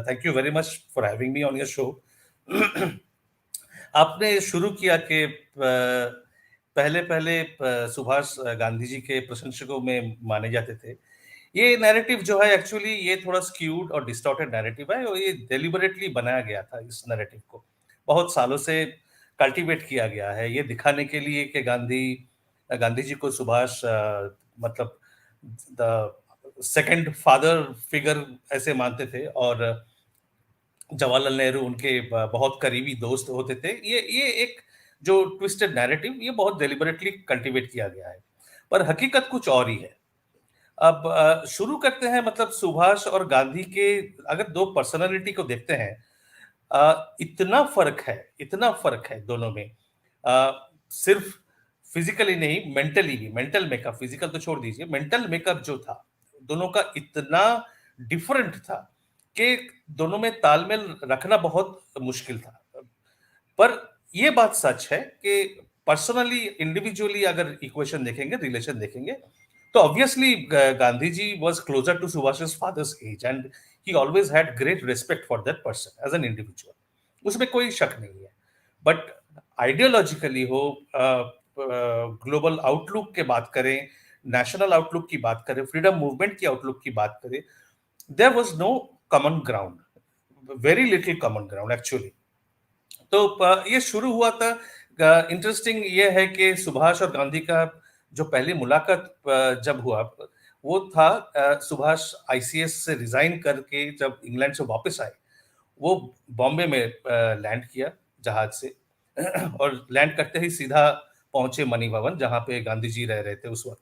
Thank you very much for having me on your show. आपने शुरू किया कि पहले पहले सुभाष गांधी जी के प्रशंसकों में माने जाते थे। ये नैरेटिव जो है एक्चुअली ये थोड़ा स्क्यूड और डिस्टॉर्टेड नैरेटिव है और ये डेलिबरेटली बनाया गया था। इस नैरेटिव को बहुत सालों से कल्टीवेट किया गया है ये दिखाने के लिए कि गांधी जी को सुभाष मतलब द सेकंड फादर फिगर ऐसे मानते थे और जवाहरलाल नेहरू उनके बहुत करीबी दोस्त होते थे। ये एक जो ट्विस्टेड नैरेटिव ये बहुत डेलिबरेटली कल्टीवेट किया गया है, पर हकीकत कुछ और ही है। अब शुरू करते हैं मतलब सुभाष और गांधी के अगर दो पर्सनालिटी को देखते हैं, इतना फर्क है दोनों में। सिर्फ फिजिकली नहीं, मेंटली भी। मेंटल मेकअप, फिजिकल तो छोड़ दीजिए, मेंटल मेकअप जो था दोनों का इतना डिफरेंट था कि दोनों में तालमेल रखना बहुत मुश्किल था। पर ये बात सच है कि पर्सनली, इंडिविजुअली अगर इक्वेशन देखेंगे, रिलेशन देखेंगे, तो obviously Gandhi ji was closer to Subhash's father's age and he always had great respect for that person as an individual. उसमें कोई शक नहीं है। बट आइडियोलॉजिकली हो, ग्लोबल आउटलुक के बात करें, नेशनल आउटलुक की बात करें, फ्रीडम मूवमेंट की आउटलुक की बात करें, there was no common ground, very little common ground actually. तो ये शुरू हुआ था। इंटरेस्टिंग ये है कि सुभाष और गांधी का जो पहली मुलाकात जब हुआ वो था, सुभाष आईसीएस से रिजाइन करके जब इंग्लैंड से वापस आए, वो बॉम्बे में लैंड किया जहाज से और लैंड करते ही सीधा पहुंचे मणि भवन जहां पे गांधी जी रह रहे थे उस वक्त।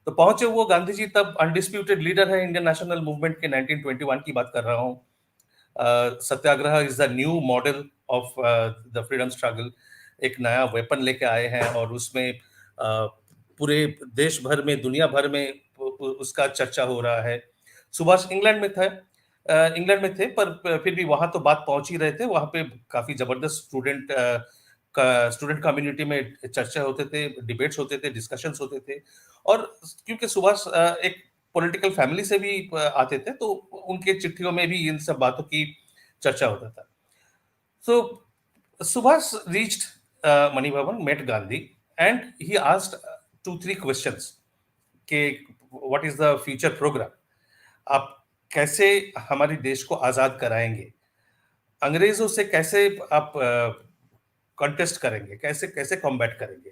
तो पहुंचे वो गांधी जी, तब अनडिस्प्यूटेड लीडर है इंडियन नेशनल मूवमेंट के, 1921 की बात कर रहा हूँ। Satyagraha is the new model of the freedom struggle. एक नया वेपन लेके आए हैं और उसमें पूरे देश भर में, दुनिया भर में उसका चर्चा हो रहा है। सुभाष इंग्लैंड में था, इंग्लैंड में थे, पर फिर भी वहां तो बात पहुंच ही रहे थे। वहां पे काफी जबरदस्त स्टूडेंट कम्युनिटी में चर्चा होते थे, डिबेट्स होते थे, डिस्कशंस होते थे। और क्योंकि सुभाष एक पॉलिटिकल फैमिली से भी आते थे, तो उनके चिट्ठियों में भी इन सब बातों की चर्चा होता था। सो Subhash reached Mani Bhavan, met Gandhi, and he asked 2-3 questions कि what is the future programme, आप कैसे हमारे देश को आजाद कराएंगे, अंग्रेजों से कैसे आप कॉन्टेस्ट करेंगे, कैसे कैसे कॉम्बैट करेंगे,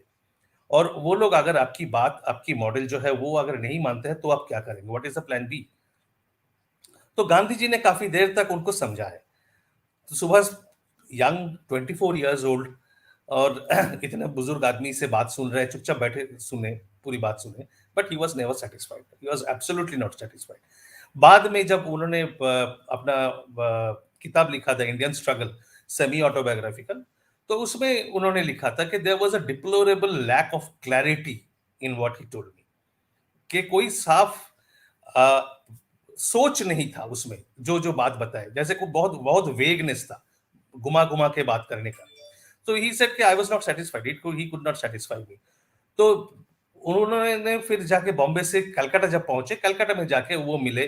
और वो लोग अगर आपकी बात, आपकी मॉडल जो है वो अगर नहीं मानते हैं तो आप क्या करेंगे, what is the plan B. तो गांधी जी ने काफी देर तक उनको समझाया। तो सुभाष, यंग 24 इयर्स ओल्ड, और इतने बुजुर्ग आदमी से बात सुन रहे हैं, चुपचाप बैठे सुने, पूरी बात सुने, but he was never satisfied, he was absolutely not satisfied. बाद में जब उन्होंने अपना किताब लिखा था इंडियन स्ट्रगल, सेमी ऑटोबायोग्राफिकल, तो उसमें उन्होंने लिखा था कि there was a deplorable lack of clarity in what he told me, कि कोई साफ अ, सोच नहीं था उसमें, जो जो बात बताए, जैसे को बहुत बहुत वेगनेस था, घुमा घुमा के बात करने का। तो ही सेड कि I was not satisfied, he could not satisfy me. तो उन्होंने फिर जाके बॉम्बे से कलकत्ता जब पहुंचे, कलकत्ता में जाके वो मिले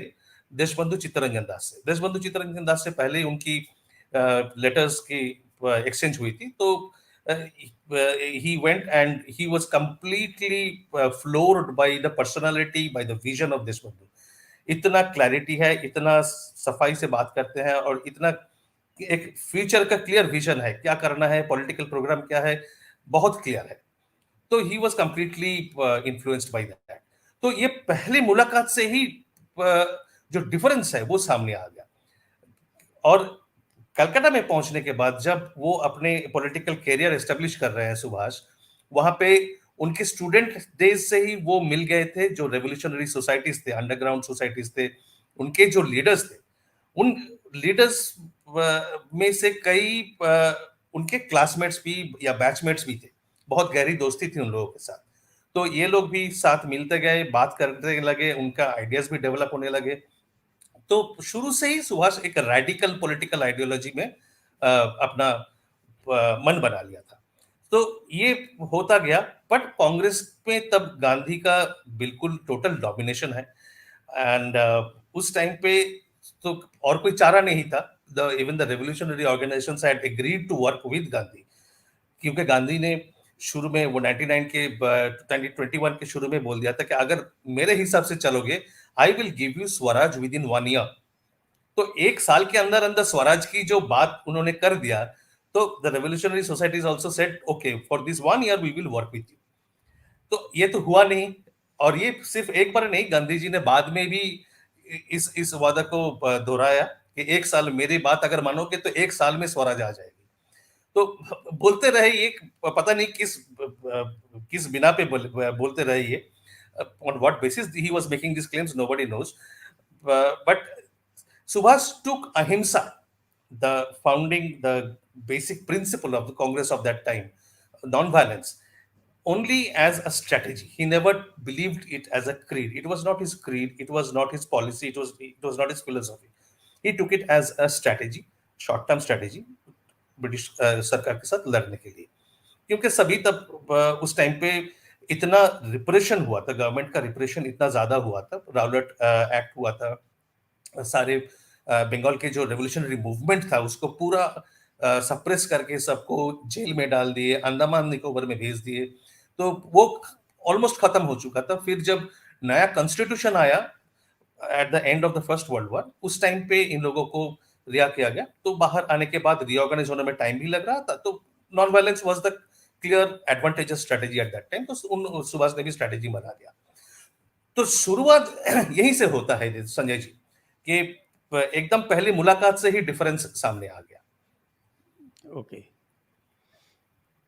देशबंधु चित्तरंजन दास से। देशबंधु चित्तरंजन दास से पहले उनकी लेटर्स की एक्सचेंज हुई थी। तो he went and he was completely floored by the personality, by the vision of Deshbandhu. इतना क्लैरिटी है, इतना सफाई से बात करते हैं, और इतना एक फ्यूचर का क्लियर विजन है, क्या करना है, पॉलिटिकल प्रोग्राम क्या है, बहुत क्लियर है। तो he was completely influenced by that. तो ये पहली मुलाकात से ही जो डिफरेंस है वो सामने आ गया। और कलकत्ता में पहुंचने के बाद जब वो अपने पॉलिटिकल कैरियर एस्टेब्लिश कर रहे हैं सुभाष, वहां पे उनके स्टूडेंट डेज से ही वो मिल गए थे, जो रेवोल्यूशनरी सोसाइटीज थे, अंडरग्राउंड सोसाइटीज थे, उनके जो लीडर्स थे, उन लीडर्स में से कई उनके क्लासमेट्स भी या बैचमेट्स भी थे। बहुत गहरी दोस्ती थी उन लोगों के साथ। तो ये लोग भी साथ मिलते गए, बात करने लगे, उनका आइडियाज भी डेवलप होने लगे। तो शुरू से ही सुभाष एक रेडिकल पॉलिटिकल आइडियोलॉजी में अपना मन बना लिया था। तो ये होता गया। बट कांग्रेस में तब गांधी का बिल्कुल टोटल डोमिनेशन है, एंड उस टाइम पे तो और कोई चारा नहीं था. Even the revolutionary organizations had agreed to work with Gandhi, क्योंकि गांधी ने शुरू में वो 99 के 2021 के शुरू में बोल दिया था कि अगर मेरे हिसाब से चलोगे, I will give you Swaraj with in 1 year. तो 1 साल के अंदर अंदर स्वराज की जो बात उन्होंने कर दिया, तो the revolutionary societies also said okay for this 1 year we will work with you. तो ये तो हुआ नहीं. और ये सिर्फ एक बार नहीं, गांधी जी ने बाद में भी इस वादा को दोहराया कि 1 साल मेरी बात अगर मानोगे तो 1 साल में स्वराज आ जाएगी. तो बोलते रहे ये, पता नहीं किस बिना पे बोलते रहे ये, on what basis he was making these claims nobody knows. But Subhash took ahimsa, the basic principle of the Congress of that time, non-violence, only as a strategy. He never believed it as a creed. It was not his creed, it was not his policy, it was not his philosophy. He took it as a strategy, short term strategy, British सरकार के साथ लड़ने के लिए. क्योंकि सभी तब उस टाइम पे इतना रिप्रेशन हुआ था, गवर्नमेंट का रिप्रेशन इतना ज्यादा हुआ था, राउलेट एक्ट हुआ था, सारे बंगाल के जो रेवोल्यूशनरी मूवमेंट था उसको पूरा सप्रेस करके सबको जेल में डाल दिए, अंडमान निकोबार में भेज दिए. तो वो ऑलमोस्ट खत्म हो चुका था. फिर जब नया कॉन्स्टिट्यूशन आया at the end of the first world war, उस टाइम पे इन लोगों को रिहा किया गया. तो बाहर आने के बाद रीऑर्गेनाइज होने में टाइम भी लग रहा था. तो non violence was the clear advantages strategy at that time. तो उन सुभाष ने भी स्ट्रेटेजी बना दिया. तो शुरुआत यहीं से होता है संजय जी, कि एकदम पहली मुलाकात से ही डिफरेंस सामने आ गया. ओके.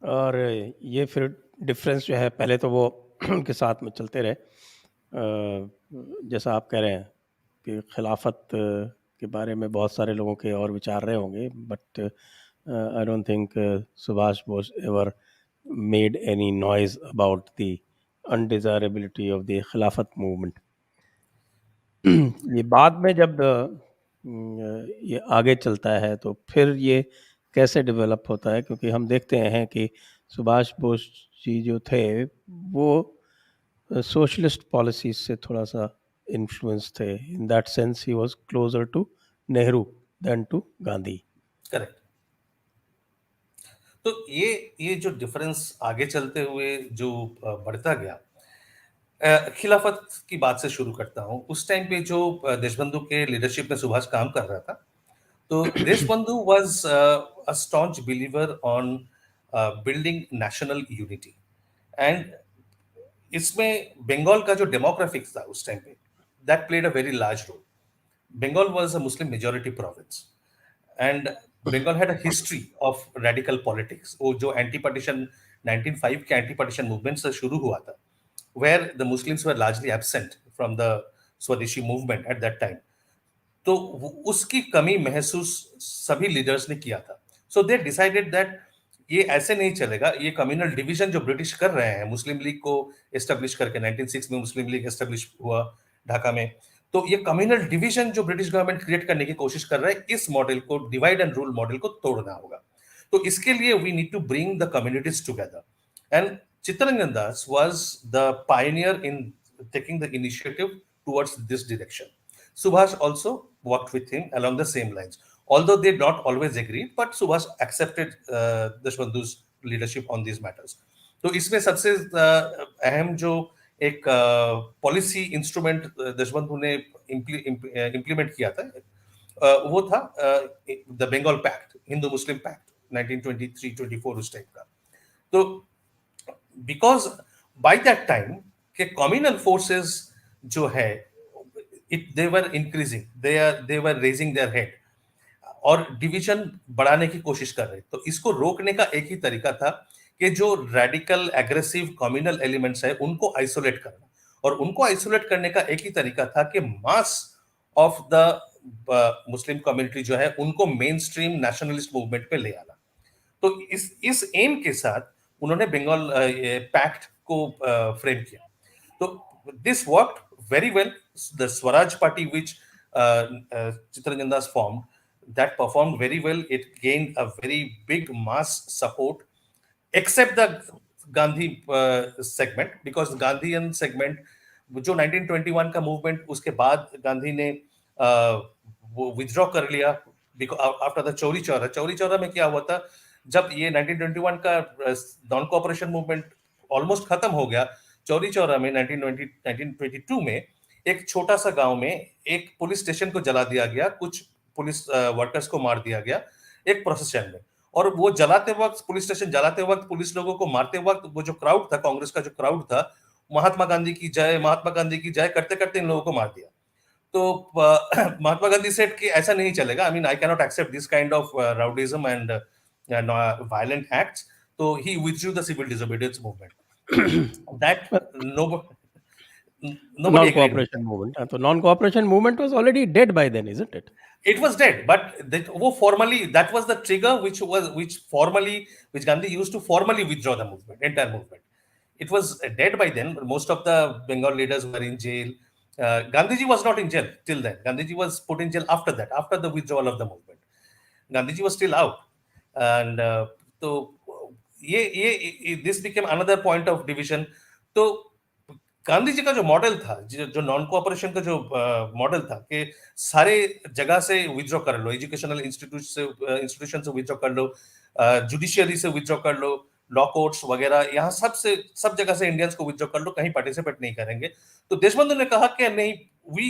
और ये फिर डिफरेंस जो है, पहले तो वो उनके साथ में चलते रहे, जैसा आप कह रहे हैं कि खिलाफत के बारे में बहुत सारे लोगों के और विचार रहे होंगे, but I don't think Subhash Bose ever made any noise about the undesirability of the Khilafat movement. ये बाद में जब ये आगे चलता है तो फिर ये कैसे डेवलप होता है, क्योंकि हम देखते हैं कि सुभाष बोस जी जो थे वो सोशलिस्ट पॉलिसीज से थोड़ा सा इन्फ्लुएंस थे. In that sense he was closer to Nehru than to Gandhi. Correct. तो ये जो डिफरेंस आगे चलते हुए जो बढ़ता गया, खिलाफत की बात से शुरू करता हूँ. उस टाइम पे जो देशबंधु के लीडरशिप में सुभाष काम कर रहा था, तो Deshbandhu was a staunch believer on building national unity. And इसमें बंगाल का जो डेमोग्राफिक्स था उस टाइम पे, that played a very large role. Bengal was a Muslim majority province and Bengal had a history of radical politics. वो जो एंटी पार्टीशन 1905 के anti partition movement से शुरू हुआ था, where the Muslims were largely absent from the Swadeshi movement at that time. तो उसकी कमी महसूस सभी लीडर्स ने किया था. सो दे डिसाइडेड दैट ये ऐसे नहीं चलेगा. ये कम्युनल डिवीजन जो ब्रिटिश कर रहे हैं, मुस्लिम लीग को एस्टेब्लिश करके 1906 में मुस्लिम लीग एस्टेब्लिश हुआ ढाका में. तो ये कम्युनल डिवीजन जो ब्रिटिश गवर्नमेंट क्रिएट करने की कोशिश कर रहा है, इस मॉडल को, डिवाइड एंड रूल मॉडल को तोड़ना होगा. तो इसके लिए we need to bring the communities together. And Chittaranjan Das was the pioneer in taking the initiative towards this direction. Subhash also worked with him along the same lines. Although they did not always agree, but Subhash accepted Deshbandhu's leadership on these matters. तो इसमें सबसे अहम जो एक policy instrument Deshbandhu ने implement किया था, वो था the Bengal pact, Hindu Muslim pact 1923-24 उस टाइप का. तो बिकॉज बाय दैट टाइम के कम्युनल फोर्सेस जो है, they were increasing, they were raising their head और डिवीजन बढ़ाने की कोशिश कर रहे. तो इसको रोकने का एक ही तरीका था कि जो रेडिकल एग्रेसिव कम्युनल एलिमेंट्स है उनको आइसोलेट करना. और उनको आइसोलेट करने का एक ही तरीका था कि mass of the Muslim community जो है उनको मेन स्ट्रीम नेशनलिस्ट मूवमेंट पे ले आना. तो इस एम के साथ उन्होंने बंगाल पैक्ट को फ्रेम किया. तो this worked very well. The Swaraj party which Chittaranjan Das formed, that performed very well. It gained a very big mass support, except the Gandhi segment, because the Gandhian segment जो 1921 का मूवमेंट, उसके बाद गांधी ने वो विथड्रॉ कर लिया आफ्टर द चौरी चौरा में क्या हुआ था, जब ये 1921 का नॉन कोऑपरेशन मूवमेंट ऑलमोस्ट खत्म हो गया, चौरी चौरा में 1922 में एक छोटा सा गांव में एक पुलिस स्टेशन को जला दिया गया, कुछ पुलिस वर्कर्स को मार दिया गया एक प्रोसेशन में। और वो जलाते वक्त, पुलिस स्टेशन जलाते वक्त, पुलिस लोगों को मारते वक्त, वो जो क्राउड था, कांग्रेस का जो क्राउड था, महात्मा गांधी की जय, महात्मा गांधी की जय करते करते इन लोगों को मार दिया। तो महात्मा गांधी सेड कि ऐसा नहीं चलेगा, I mean I cannot accept this kind of rowdyism and violent acts, तो he withdrew the civil disobedience movement that nobody agreed with non-cooperation movement. तो non-cooperation movement was already dead by then, isn't it? it was dead, but वो formally, that was the trigger which Gandhi used to formally withdraw the movement, entire movement. It was dead by then. Most of the Bengal leaders were in jail. Gandhiji was not in jail till then. Gandhiji was put in jail after that, after the withdrawal of the movement. Gandhiji was still out, and तो ये this became another point of division. तो गांधी जी का जो model था, जो non cooperation का जो model था कि सारे जगह से विथड्रॉ कर लो, एजुकेशनल इंस्टीट्यूशन से विथड्रॉ कर लो, जुडिशियरी से विथड्रॉ कर लो, लॉ कोर्ट्स वगैरह, यहाँ सब जगह से इंडियंस को विथड्रॉ कर लो, कहीं पार्टिसिपेट नहीं करेंगे। तो देशबंधु ने कहा कि नहीं, we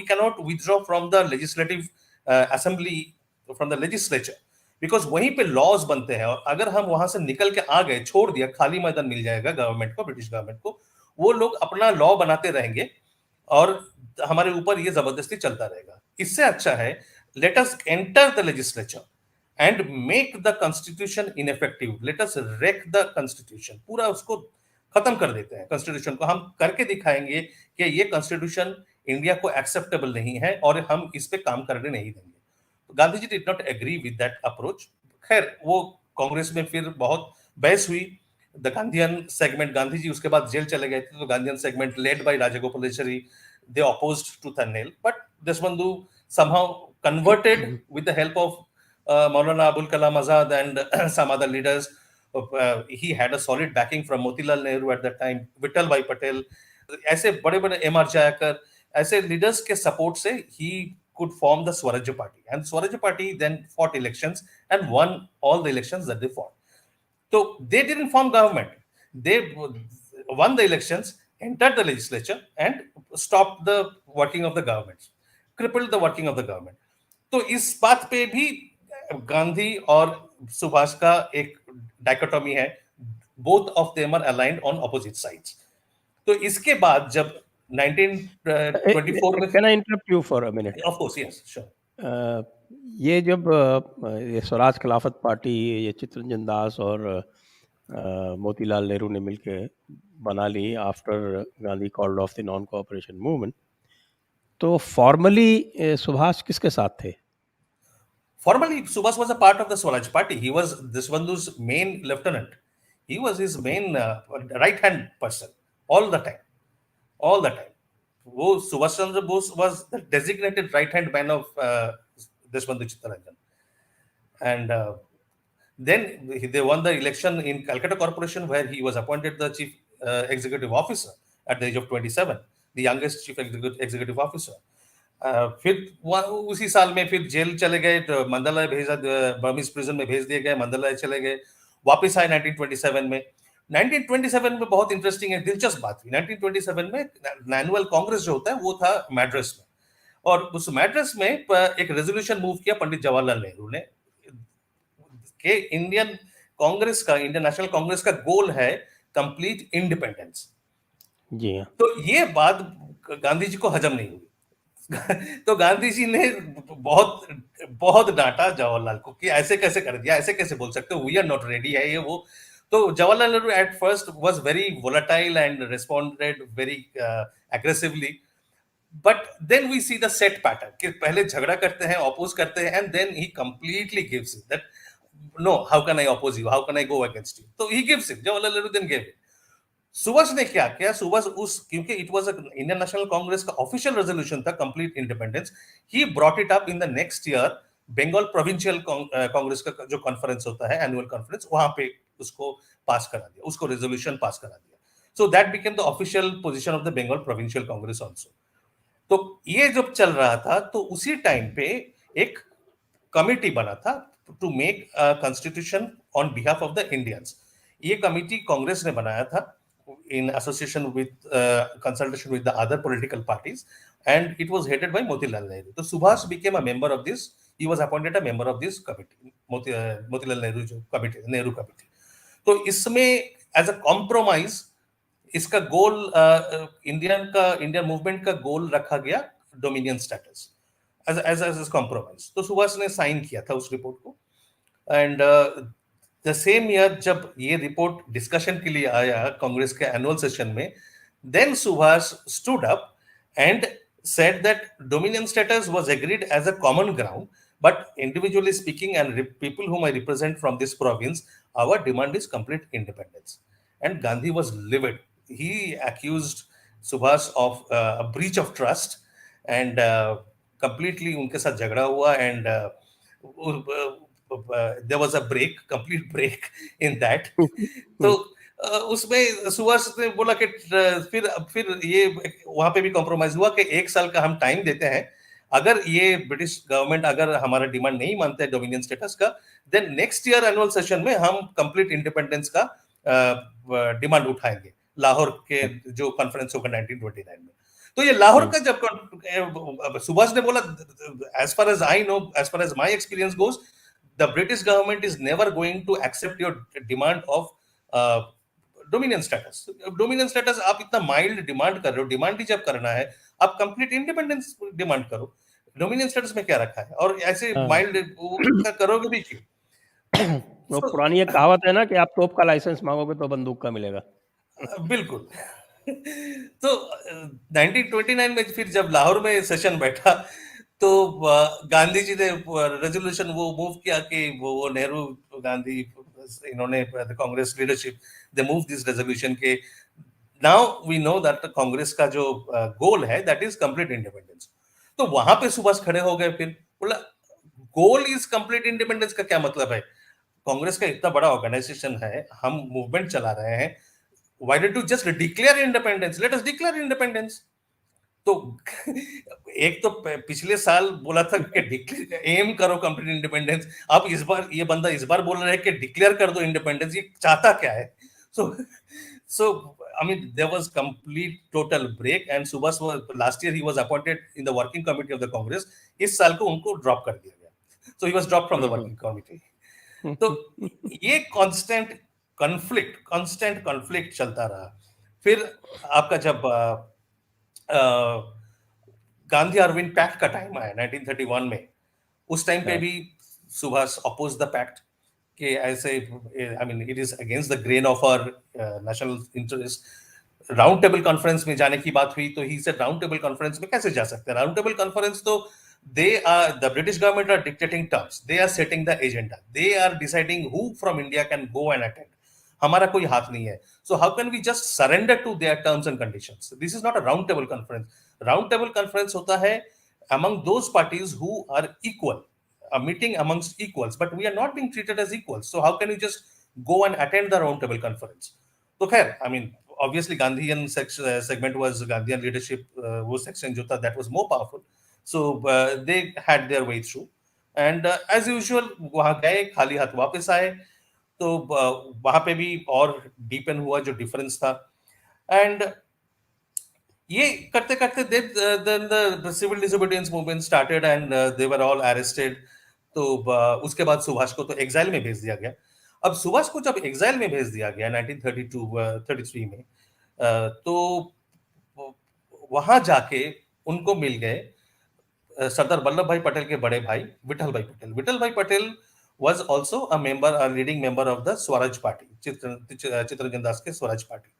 cannot withdraw from the legislative assembly, from the legislature, because वहीं पे लॉज बनते हैं, और अगर हम वहां से निकल के आ गए, छोड़ दिया, खाली मैदान मिल जाएगा गवर्नमेंट को, ब्रिटिश गवर्नमेंट को, वो लोग अपना लॉ बनाते रहेंगे और हमारे ऊपर ये जबरदस्ती चलता रहेगा। इससे अच्छा है let us enter the legislature and make the constitution ineffective, let us wreck the constitution, पूरा उसको खत्म कर देते हैं। कॉन्स्टिट्यूशन को हम करके दिखाएंगे कि ये कॉन्स्टिट्यूशन इंडिया को एक्सेप्टेबल नहीं है और हम इस पे काम करने नहीं देंगे। तो Gandhi ji did not agree with that approach. खैर, वो कांग्रेस में फिर बहुत बहस हुई। द गांधीयन सेगमेंट, गांधी जी उसके बाद जेल चले गए थे, तो Gandhian segment led by Rajagopalachari, they opposed tooth and nail, but Deshbandhu somehow converted with the help of Maulana Abul Kalam Azad and some other leaders. He had a solid backing from Motilal Nehru at that time, Vittal Bhai Patel, ऐसे बड़े बड़े M.R. Jayakar, ऐसे leaders के support से he could form the Swarajya Party, and Swarajya Party then fought elections and won all the elections that they fought. So they didn't form government. They won the elections, entered the legislature, and stopped the working of the government, crippled the working of the government. तो इस बात पे भी गांधी और सुभाष का एक dichotomy है, both of them are aligned on opposite sides. तो इसके बाद जब 1924 में, Can I interrupt you for a minute? of course, yes, sure. ये जब ये स्वराज खिलाफत पार्टी, ये चित्तरंजन दास और मोतीलाल नेहरू ने मिलके बना ली after Gandhi called off the non cooperation movement, तो फॉर्मली सुभाष किसके साथ थे? Formally, Subhas was a part of the Swaraj Party. He was Deshbandhu's main lieutenant. He was his main right-hand person all the time. All the time. वो Subhash Chandra Bose was the designated right-hand man of Deshbandhu Chittaranjan. And then they won the election in Calcutta Corporation, where he was appointed the chief executive officer at the age of 27, the youngest chief executive officer. फिर उसी साल में फिर jail चले गए, तो मंदालय भेजा, Burmese prison में भेज दिए गए, मंदालय चले गए, वापस आए 1927 में। 1927 में बहुत इंटरेस्टिंग है, दिलचस्प बात हुई। 1927 में एनुअल कांग्रेस जो होता है वो था मैड्रास में, और उस मैड्रास में एक रेजोल्यूशन मूव किया पंडित जवाहरलाल नेहरू ने कि इंडियन नेशनल कांग्रेस का गोल है कंप्लीट इंडिपेंडेंस। जी हाँ। तो ये बात गांधी जी को हजम नहीं हुई। तो गांधी जी ने बहुत डांटा जवाहरलाल को कि ऐसे कैसे कर दिया, ऐसे कैसे बोल सकते हो, वी आर नॉट रेडी है ये वो। तो Jawaharlal Nehru at first was very volatile and responded very aggressively, but then we see the set pattern कि पहले झगड़ा करते हैं, अपोज करते हैं, and then he completely gives it that no, how can I oppose you, how can I go against you. तो he gives it, Jawaharlal Nehru then give it. Subhash ने क्या किया, सुभाष क्योंकि it was Indian National Congress का official resolution था complete independence, he brought it up in the next year Bengal provincial Congress का जो conference होता है, एनुअल कॉन्फ्रेंस, वहां पे उसको पास करा दिया, उसको रेजोल्यूशन पास करा दिया। So that became the official position of the Bengal provincial Congress also. तो ये जब चल रहा था तो उसी टाइम पे एक कमिटी बना था to make constitution on behalf of the Indians. ये कमिटी कांग्रेस ने बनाया था in association with consultation with the other political parties, and it was headed by Motilal Nehru. So Subhash became a member of this. He was appointed a member of this committee, Motilal Nehru committee, Nehru committee. तो इसमें as a compromise इसका गोल Indian movement का goal रखा गया dominion status as as compromise. तो सुभाष ने sign किया था उस रिपोर्ट को, एंड द सेम ईयर जब ये रिपोर्ट डिस्कशन के लिए आया कांग्रेस के एनुअल सेशन में, then Subhash stood up and said that dominion status was agreed as a common ground, but individually speaking and people whom I represent from this province, our demand is complete independence. And Gandhi was livid. He accused Subhash of a breach of trust, and completely उनके साथ झगड़ा हुआ, and there was a break, complete break in that. तो उसमें सुभाष ने बोला कि फिर ये वहां पे भी कॉम्प्रोमाइज हुआ कि 1 साल का हम टाइम देते हैं, अगर ये ब्रिटिश गवर्नमेंट अगर हमारा डिमांड नहीं मानते डोमिनियन स्टेटस का, then next year annual session में हम कंप्लीट इंडिपेंडेंस का डिमांड उठाएंगे, लाहौर के जो कॉन्फ्रेंस होगा 1929 में। तो ये लाहौर का जब सुभाष ने बोला, as far as I know, as far as my experience goes, the British government is never going to accept your demand of dominion status. Dominion status आप इतना माइल्ड डिमांड कर रहे हो, डिमांड ही जब करना है आप कंप्लीट इंडिपेंडेंस डिमांड करो, डोमिनियन स्टेटस में क्या रखा है, और ऐसे माइल्ड करोगे भी क्यों? वो पुरानी एक कहावत है ना कि आप तोप का लाइसेंस मांगोगे तो बंदूक का मिलेगा। बिल्कुल। तो 1929 में फिर जब लाहौर में सेशन बैठा तो गांधी जी ने रेजोल्यूशन वो मूव किया कि वो नेहरू गांधी इन्होंने Congress leadership they move this resolution के now we know that Congress का जो गोल है दैट इज कंप्लीट इंडिपेंडेंस। तो वहां पे सुभाष खड़े हो गए, फिर बोला गोल इज कंप्लीट इंडिपेंडेंस का क्या मतलब है? कांग्रेस का इतना बड़ा ऑर्गेनाइजेशन है, हम मूवमेंट चला रहे हैं, why don't you just declare independence? Let us declare independence. तो एक तो पिछले साल बोला था कि एम करो कंप्लीट इंडिपेंडेंस, अब इस बार ये बंदा इस बार बोल रहा है कि डिक्लेयर कर दो इंडिपेंडेंस, ये चाहता क्या है? सो I mean there was complete total break, and Subhash was last year he was appointed in the working committee of the Congress. इस साल को उनको ड्रॉप कर दिया गया, so he was dropped from the working committee. तो ये constant conflict चलता रहा। फिर आपका जब गांधी अरविंद पैक्ट का टाइम आया 1931 में, उस टाइम पे भी सुभाष अपोज द पैक्ट कि ऐसे I mean it is against the grain of our national interest. Round table conference में जाने की बात हुई तो he said round table conference में कैसे जा सकते हैं? राउंड टेबल कॉन्फ्रेंस तो they are the British government are dictating terms, they are setting the agenda, they are deciding who from India can go and attend. हमारा कोई हाथ नहीं है, so how can we just surrender to their terms and conditions? This is not a round table conference. Round table conference होता है among those parties who are equal, a meeting amongst equals, but we are not being treated as equals, so how can you just go and attend the round table conference? तो खैर I mean obviously Gandhian segment was Gandhian leadership, वो section जो था that was more powerful. So they had their way through, and as usual वहां गए, खाली हाथ वापस आए। तो वहां पे भी और डीपन हुआ जो डिफरेंस था, एंड ये करते करते then the civil disobedience movement started and they were all arrested. तो उसके बाद सुभाष को तो एग्जाइल में भेज दिया गया। अब सुभाष को जब एग्जाइल में भेज दिया गया 1933 में, तो वहां जाके उनको मिल गए सरदार वल्लभ भाई पटेल के बड़े भाई विठल भाई पटेल। विठल भाई Patel was also a member, a leading member of the Swaraj Party, Chittaranjan Das के Swaraj party,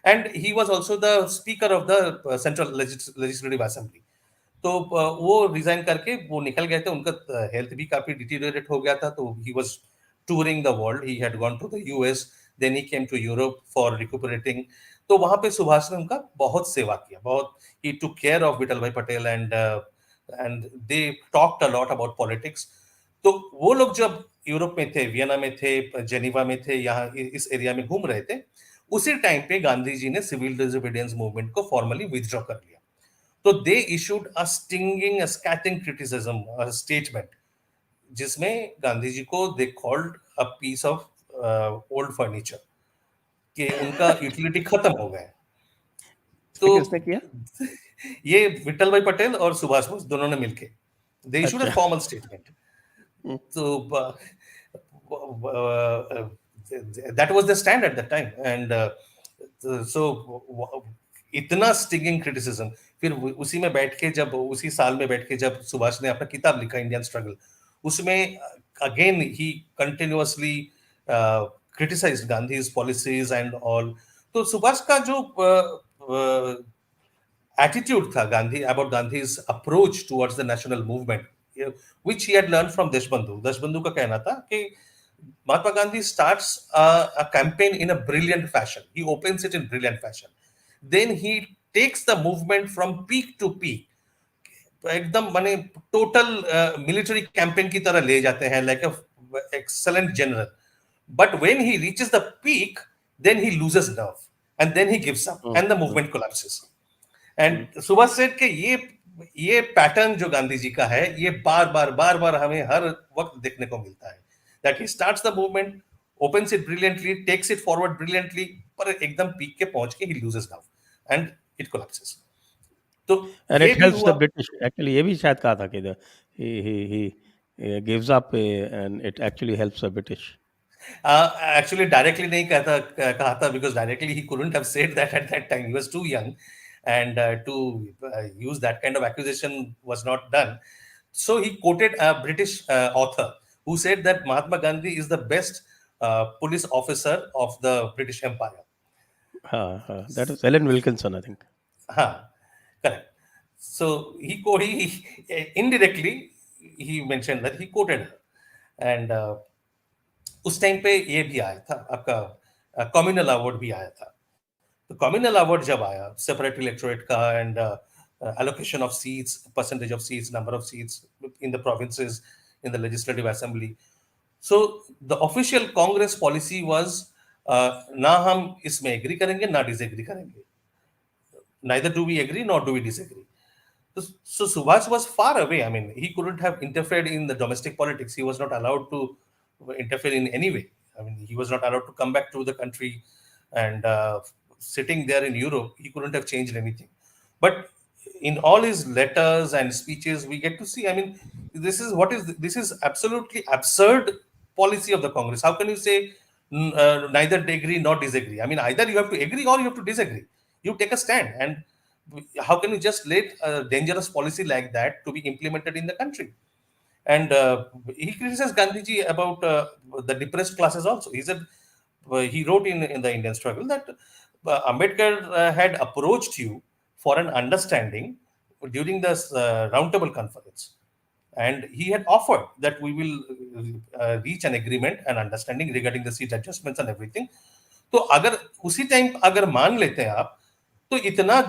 and he was also the speaker of the Central Legislative Assembly. तो वो रिजाइन करके वो निकल गए थे, उनका हेल्थ भी काफी डिटीरियरेट हो गया था, तो he was touring the world, he had gone to the US, then he came to Europe for recuperating. तो वहां पे सुभाष ने उनका बहुत सेवा किया, बहुत he took care of Vitthal भाई Patel, and they talked a lot about politics. तो वो लोग जब यूरोप में थे, वियना में थे, जेनीवा में थे, यहाँ इस एरिया में घूम रहे थे, उसी टाइम पे गांधी जी ने सिविल डिसोबीडियंस मूवमेंट को फॉर्मली विथड्रॉ कर लिया। तो they issued a stinging a scathing criticism, a statement, जिसमें गांधी जी को they called a piece of old furniture, कि उनका यूटिलिटी खत्म हो गया है। ये तो किसने किया? ये विठल भाई पटेल और सुभाष बोस दोनों ने मिलके दे इशूड अ अच्छा। Formal statement. Hmm, So that was the stand at that time, and so इतना स्टिंगिंग क्रिटिसिज्म. फिर उसी में बैठ के, जब उसी साल में बैठ के जब सुभाष ने अपना किताब लिखा इंडियन स्ट्रगल, उसमें again he continuously criticised Gandhi's policies and all. तो सुभाष का जो attitude tha Gandhi about Gandhi's approach towards the national movement, which he had learned from Deshbandhu. Deshbandhu का कहना था कि Mahatma Gandhi starts a campaign in a brilliant fashion. He opens it in brilliant fashion. Then he takes the movement from peak to peak. एकदम माने total military campaign की तरह ले जाते हैं, like a excellent general. But when he reaches the peak, then he loses nerve, and then he gives up, hmm, and the hmm, movement collapses. Hmm. And Subhash सेठ के ये पैटर्न जो गांधी जी का है, ये बार बार हमें हर वक्त देखने को मिलता है, that he starts the movement, opens it brilliantly, takes it forward brilliantly, पर एकदम पीक के पहुंच के ही loses now and it collapses. तो एंड ये इट भी हेल्प्स द हुआ. ब्रिटिश एक्चुअली, ये भी शायद कहा था कि he gives up and it actually helps the British. Actually, directly नहीं कहा था, because directly he couldn't have said that at that time. He was too young, and to use that kind of accusation was not done. So he quoted a British author who said that Mahatma Gandhi is the best police officer of the British Empire. हाँ, हाँ, that was Alan Wilkinson I think. Huh, correct. So indirectly he mentioned that he quoted her, and उस time पे ये भी आया था आपका communal award भी आया था. तो कम्युनल अवार्ड जब आया सेपरेट इलेक्टोरेट का, and allocation of seats, percentage of seats, number of seats in the provinces, in the legislative assembly. So the official Congress policy was ना हम इसमें एग्री करेंगे ना डिसएग्री करेंगे, neither do we agree nor do we disagree. So Subhash was far away. I mean, he couldn't have interfered in the domestic politics. He was not allowed to interfere in any way. I mean, he was not allowed to come back to the country, and sitting there in Europe, he couldn't have changed anything. But in all his letters and speeches, we get to see. I mean, this is absolutely absurd policy of the Congress. How can you say neither agree nor disagree? I mean, either you have to agree or you have to disagree. You take a stand, and how can you just let a dangerous policy like that to be implemented in the country? And he criticized Gandhiji about the depressed classes also. He said, he wrote in the Indian struggle that Ambedkar had approached you for an understanding during this roundtable conference, and he had offered that we will reach an agreement and understanding regarding the seat adjustments and everything. तो अगर उसी time अगर मान लेते हैं आप, तो इतना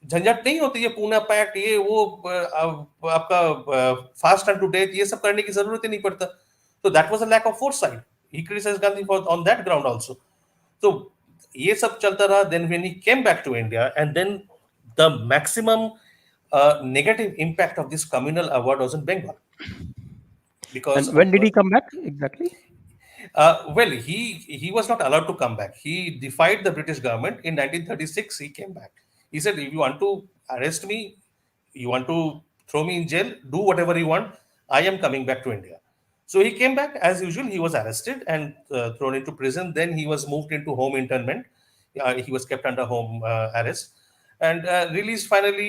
झंझट नहीं होती, ये पूना पैक्ट, ये वो आपका फास्ट एंड टू डेथ, ये सब करने की जरूरत ही नहीं पड़ता. तो that was a lack of foresight. He criticised Gandhi for on that ground also. तो ये सब चलता रहा. Then when he came back to India, and then the maximum negative impact of this communal award was in Bengal, because and when did he come back exactly? well, he was not allowed to come back. He defied the British government in 1936. He came back. He said, "If you want to arrest me, you want to throw me in jail, do whatever you want. I am coming back to India." So he came back as usual. He was arrested and thrown into prison. Then he was moved into home internment. He was kept under home arrest, and released finally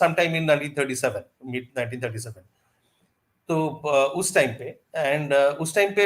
sometime in 1937, mid 1937. तो उस time पे, and उस time पे